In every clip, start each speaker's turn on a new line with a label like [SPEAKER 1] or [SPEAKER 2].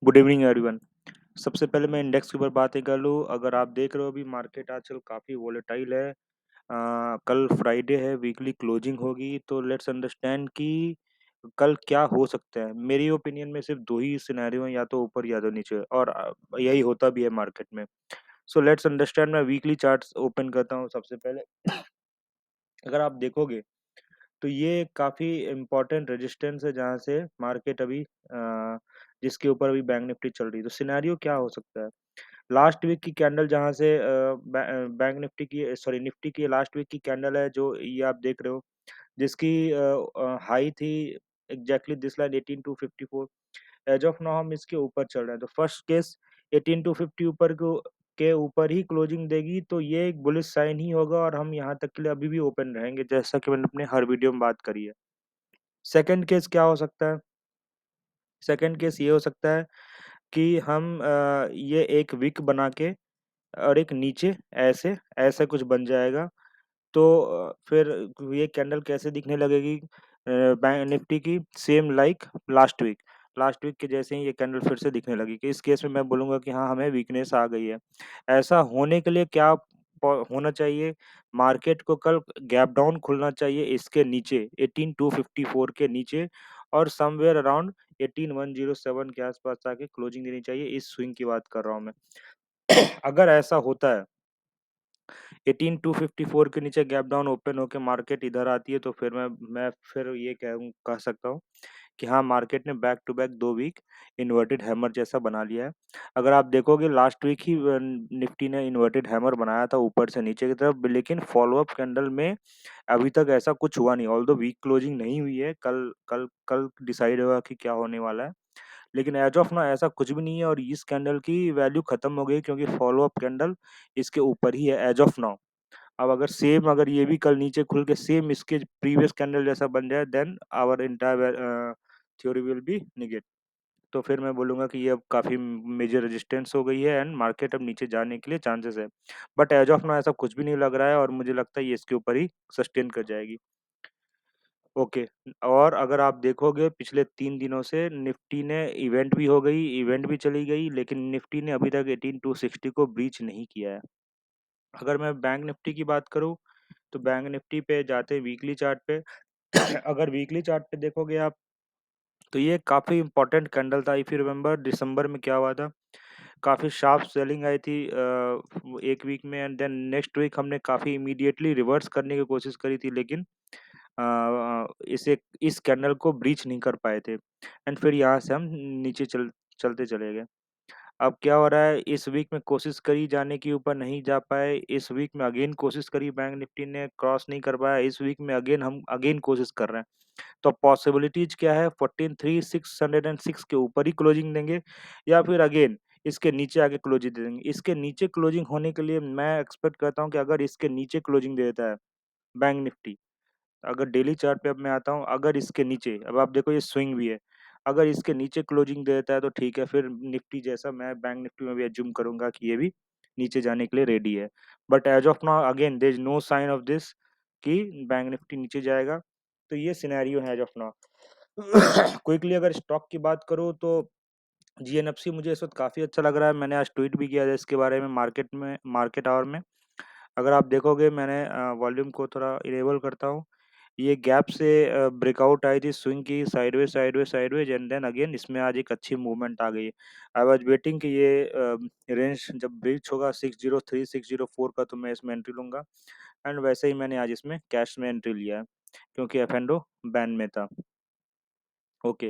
[SPEAKER 1] Good evening everyone. सबसे पहले मैं इंडेक्स के ऊपर बातें कर लूँ। अगर आप देख रहे हो अभी मार्केट आजकल काफ़ी वोलेटाइल है। कल फ्राइडे है, वीकली क्लोजिंग होगी, तो लेट्स अंडरस्टैंड कि कल क्या हो सकता है। मेरी ओपिनियन में सिर्फ 2 ही सिनेरियो हैं, या तो ऊपर या तो नीचे, और यही होता भी है मार्केट में। सो लेट्स अंडरस्टैंड, मैं वीकली चार्ट्स ओपन करता हूँ सबसे पहले। अगर आप देखोगे तो ये काफ़ी इम्पोर्टेंट रेजिस्टेंस है जहाँ से मार्केट अभी जिसके ऊपर अभी बैंक निफ्टी चल रही है। तो सिनेरियो क्या हो सकता है? लास्ट वीक की कैंडल जहाँ से बैंक निफ्टी की, सॉरी, निफ्टी की लास्ट वीक की कैंडल है, जो ये आप देख रहे हो, जिसकी हाई थी exactly this line 18,254। As of now हम इसके ऊपर चल रहे हैं, तो फर्स्ट केस 18,250 ऊपर को के ऊपर ही क्लोजिंग देगी, तो ये एक बुलिश साइन ही होगा और हम यहाँ तक के लिए अभी भी ओपन रहेंगे, जैसा कि मैंने अपने हर वीडियो में बात करी है। सेकंड केस क्या हो सकता है? सेकंड केस ये हो सकता है कि हम ये एक विक बना के और एक नीचे ऐसे ऐसा कुछ बन जाएगा। तो फिर ये कैंडल कैसे दिखने लगेगी बैंक निफ्टी की? सेम लाइक लास्ट वीक के जैसे ही ये कैंडल फिर से दिखने लगेगी। इस केस में मैं बोलूँगा कि हाँ, हमें वीकनेस आ गई है। ऐसा होने के लिए क्या होना चाहिए? मार्केट को कल गैप डाउन खुलना चाहिए इसके नीचे, 18,254 के नीचे, और समवेयर अराउंड 18,107 के आसपास आके क्लोजिंग देनी चाहिए। इस स्विंग की बात कर रहा हूँ मैं। अगर ऐसा होता है, 18,254 के नीचे गैप डाउन ओपन होके मार्केट इधर आती है, तो फिर मैं फिर ये कह सकता हूँ कि हाँ, मार्केट ने back to back 2 week inverted hammer जैसा बना लिया है। अगर आप देखोगे लास्ट वीक ही निफ्टी ने इन्वर्टेड हैमर बनाया था ऊपर से नीचे की तरफ, लेकिन फॉलो अप कैंडल में अभी तक ऐसा कुछ हुआ नहीं। ऑल्दो वीक क्लोजिंग नहीं हुई है, कल कल कल डिसाइड होगा कि क्या होने वाला है। लेकिन एज ऑफ नाउ ऐसा कुछ भी नहीं है और इस कैंडल की वैल्यू खत्म हो गई, क्योंकि फॉलो अप कैंडल इसके ऊपर ही है एज ऑफ नाउ। अब अगर ये भी कल नीचे खुल के सेम इसके प्रीवियस कैंडल जैसा बन जाए, then our entire theory will be negate. तो फिर मैं बोलूँगा कि ये अब काफ़ी मेजर रेजिस्टेंस हो गई है एंड मार्केट अब नीचे जाने के लिए चांसेस है। बट एज ऑफ नाउ ऐसा कुछ भी नहीं लग रहा है और मुझे लगता है ये इसके ऊपर ही सस्टेन कर जाएगी। ओके। और अगर आप देखोगे पिछले 3 दिनों से निफ्टी ने इवेंट भी चली गई, लेकिन निफ्टी ने अभी तक 18,260 को ब्रीच नहीं किया है। अगर मैं बैंक निफ्टी की बात करूँ, तो बैंक निफ्टी पे जाते हैं वीकली चार्ट पे। अगर वीकली चार्ट पे देखोगे आप, तो ये काफ़ी इंपॉर्टेंट कैंडल था। इफ यू रिमेंबर दिसंबर में क्या हुआ था, काफ़ी शार्प सेलिंग आई थी एक वीक में, एंड देन नेक्स्ट वीक हमने काफ़ी इमीडिएटली रिवर्स करने की कोशिश करी थी, लेकिन इसे इस कैंडल को ब्रीच नहीं कर पाए थे, एंड फिर यहाँ से हम नीचे चलते चले गए। अब क्या हो रहा है, इस वीक में कोशिश करी जाने की, ऊपर नहीं जा पाए। इस वीक में अगेन कोशिश करी, बैंक निफ्टी ने क्रॉस नहीं कर पाया। इस वीक में हम अगेन कोशिश कर रहे हैं। तो पॉसिबिलिटीज क्या है? 14,606 के ऊपर ही क्लोजिंग देंगे, या फिर अगेन इसके नीचे आके क्लोजिंग दे देंगे। इसके नीचे क्लोजिंग होने के लिए मैं एक्सपेक्ट करता हूँ कि अगर इसके नीचे क्लोजिंग दे देता है बैंक निफ्टी, अगर डेली चार्ट पे अब मैं आता हूँ, अगर इसके नीचे, अब आप देखो ये स्विंग भी है, अगर इसके नीचे क्लोजिंग दे देता है तो ठीक है, फिर निफ्टी जैसा मैं बैंक निफ्टी में भी एज्यूम करूंगा कि ये भी नीचे जाने के लिए रेडी है। But as of now again there is no sign of this कि बैंक निफ्टी नीचे जाएगा। तो ये सिनेरियो है एज ऑफ नाउ। क्विकली अगर स्टॉक की बात करूँ, तो जीएनएफसी मुझे इस वक्त काफ़ी अच्छा लग रहा है। मैंने आज ट्वीट भी किया था इसके बारे में मार्केट आवर में। अगर आप देखोगे, मैंने वॉल्यूम को थोड़ा इनेबल करता हूँ। ये गैप से ब्रेकआउट आई थी स्विंग की, साइडवेज, एंड देन अगेन इसमें आज एक अच्छी मूवमेंट आ गई। आई वाज वेटिंग कि ये रेंज जब ब्रीच होगा 603 604 का, तो मैं इसमें एंट्री लूंगा, एंड वैसे ही मैंने आज इसमें कैश में एंट्री लिया है, क्योंकि एफ एंड ओ बैन में था। ओके।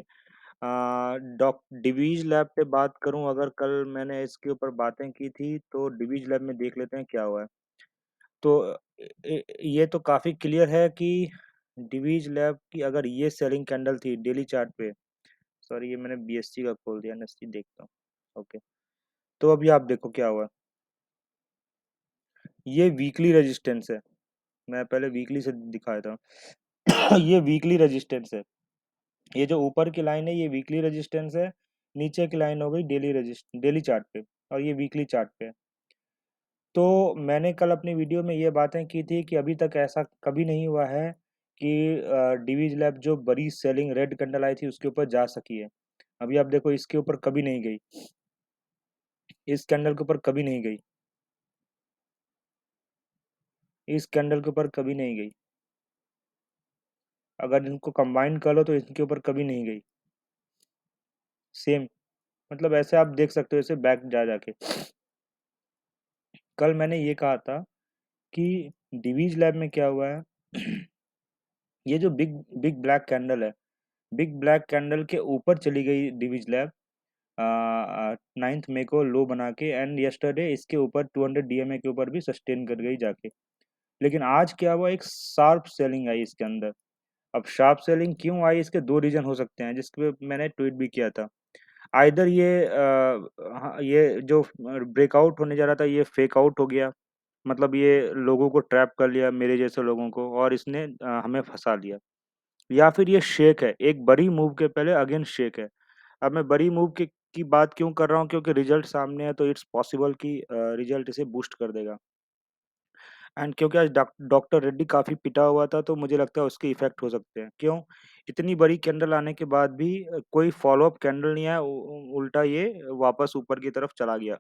[SPEAKER 1] डॉक डिवीज लैब पे बात करूं, अगर कल मैंने इसके ऊपर बातें की थी, तो डिवीज लैब में देख लेते हैं क्या हुआ है। तो ये तो काफ़ी क्लियर है कि डिवीज लैब की अगर ये सेलिंग कैंडल थी डेली चार्ट पे, सॉरी, ये मैंने बीएससी का खोल दिया, एनएससी देखता हूँ। ओके। तो अभी आप देखो क्या हुआ। ये वीकली रेजिस्टेंस है, मैं पहले वीकली से दिखाया था। ये वीकली रेजिस्टेंस है। ये जो ऊपर की लाइन है ये वीकली रेजिस्टेंस है, नीचे की लाइन हो गई डेली चार्ट पे, और ये वीकली चार्ट पे है। तो मैंने कल अपनी वीडियो में ये बातें की थी कि अभी तक ऐसा कभी नहीं हुआ है कि डिवीज लैब जो बड़ी सेलिंग रेड कैंडल आई थी उसके ऊपर जा सकी है। अभी आप देखो इसके ऊपर कभी नहीं गई, इस कैंडल के ऊपर कभी नहीं गई, इस कैंडल के ऊपर कभी नहीं गई। अगर इनको कंबाइन कर लो तो इनके ऊपर कभी नहीं गई। सेम, मतलब ऐसे आप देख सकते हो, ऐसे बैक जा जाके। कल मैंने ये कहा था कि डिवीज लैब में क्या हुआ है। ये जो बिग बिग ब्लैक कैंडल है, बिग ब्लैक कैंडल के ऊपर चली गई डिवीज लैब 9 मई को लो बना के, एंड यस्टरडे इसके ऊपर 200 डीएमए के ऊपर भी सस्टेन कर गई जाके। लेकिन आज क्या हुआ, एक शार्प सेलिंग आई इसके अंदर। अब शार्प सेलिंग क्यों आई, इसके दो रीजन हो सकते हैं, जिसके पे मैंने ट्वीट भी किया था। आइदर ये जो ब्रेकआउट होने जा रहा था ये फेक आउट हो गया, मतलब ये लोगों को ट्रैप कर लिया, मेरे जैसे लोगों को, और इसने हमें फंसा लिया। या फिर ये शेक है, एक बड़ी मूव के पहले अगेन शेक है। अब मैं बड़ी मूव की बात क्यों कर रहा हूँ, क्योंकि रिजल्ट सामने है, तो इट्स पॉसिबल कि रिजल्ट इसे बूस्ट कर देगा। एंड क्योंकि आज डॉक्टर रेड्डी काफ़ी पिटा हुआ था, तो मुझे लगता है उसके इफेक्ट हो सकते हैं। क्यों, इतनी बड़ी कैंडल आने के बाद भी कोई फॉलो अप कैंडल नहीं आया, उल्टा ये वापस ऊपर की तरफ चला गया।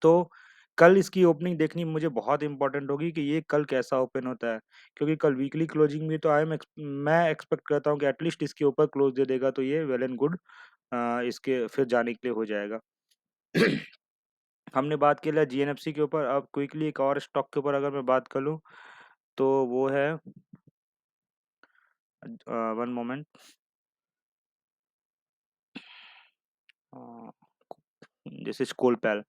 [SPEAKER 1] तो कल इसकी ओपनिंग देखनी मुझे बहुत इंपॉर्टेंट होगी कि ये कल कैसा ओपन होता है, क्योंकि कल वीकली क्लोजिंग भी तो आए। मैं एक्सपेक्ट करता हूँ कि एटलीस्ट इसके ऊपर क्लोज दे देगा, तो ये वेल एंड गुड, इसके फिर जाने के लिए हो जाएगा। हमने बात किया जीएनएफसी के ऊपर, अब क्विकली एक और स्टॉक के ऊपर अगर मैं बात कर लूँ, तो वो है, one moment, this is Colpal,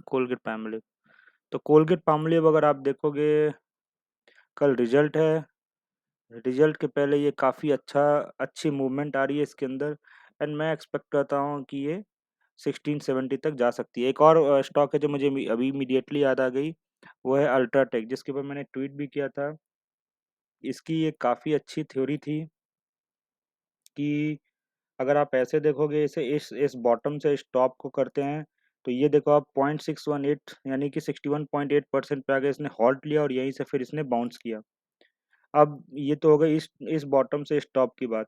[SPEAKER 1] Colgate Palmolive. तो कोलगेट पैमलिव अगर आप देखोगे, कल रिजल्ट है, रिजल्ट के पहले ये काफ़ी अच्छी मूवमेंट आ रही है इसके अंदर, एंड मैं एक्सपेक्ट करता हूँ कि ये 1670 तक जा सकती है। एक और स्टॉक है जो मुझे अभी इमीडिएटली याद आ गई, वो है अल्ट्राटेक, जिसके ऊपर मैंने ट्वीट भी किया था। इसकी ये काफ़ी अच्छी थ्योरी थी कि अगर आप ऐसे देखोगे, इसे इस बॉटम से इस टॉप को करते हैं, तो ये देखो आप 0.618 यानी कि 61.8% पे आ गए, इसने हॉल्ट लिया और यहीं से फिर इसने बाउंस किया। अब ये तो हो गई इस बॉटम से इस टॉप की बात।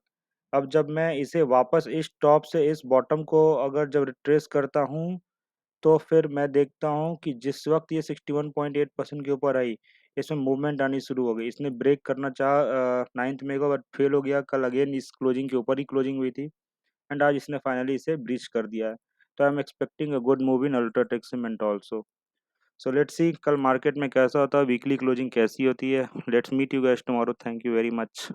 [SPEAKER 1] अब जब मैं इसे वापस इस टॉप से इस बॉटम को अगर जब रिट्रेस करता हूँ, तो फिर मैं देखता हूँ कि जिस वक्त ये 61.8% के ऊपर आई, इसमें मूवमेंट आनी शुरू हो गई। इसने ब्रेक करना चाहा 9 मई को, बट फेल हो गया। कल अगेन इस क्लोजिंग के ऊपर ही क्लोजिंग हुई थी, एंड आज इसने फाइनली इसे ब्रीच कर दिया है। तो I am expecting a good move in UltraTech cement also. So let's see कल मार्केट में कैसा होता है, वीकली क्लोजिंग कैसी होती है। Let's meet you guys tomorrow, thank you very much.